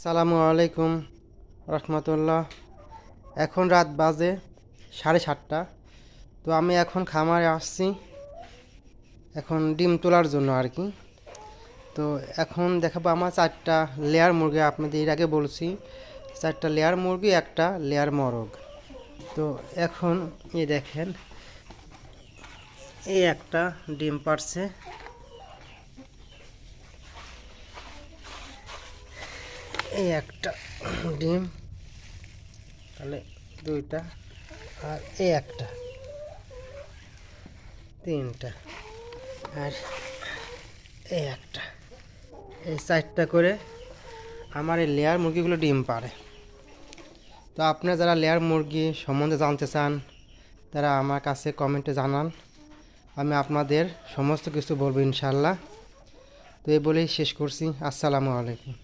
সালামু আলাইকুম রহমতুল্লাহ। এখন রাত বাজে 7:30। তো আমি এখন খামারে আসছি এখন ডিম তোলার জন্য আর কি। তো এখন দেখাবো আমার 4টা লেয়ার মুরগি, আপনাদের এর আগে বলছি 4টা লেয়ার মুরগি, একটা লেয়ার মোরগ। তো এখন এই দেখেন, এই একটা ডিম পারছে, এই একটা ডিম, তাহলে দুইটা, আর এই একটা, তিনটা, আর এই একটা, এই 4টা করে আমার এই লেয়ার মুরগিগুলো ডিম পারে। তো আপনারা যারা লেয়ার মুরগি সম্বন্ধে জানতে চান তারা আমার কাছে কমেন্টে জানান, আমি আপনাদের সমস্ত কিছু বলবো ইনশাল্লাহ। তো এই বলেই শেষ করছি। আসসালামু আলাইকুম।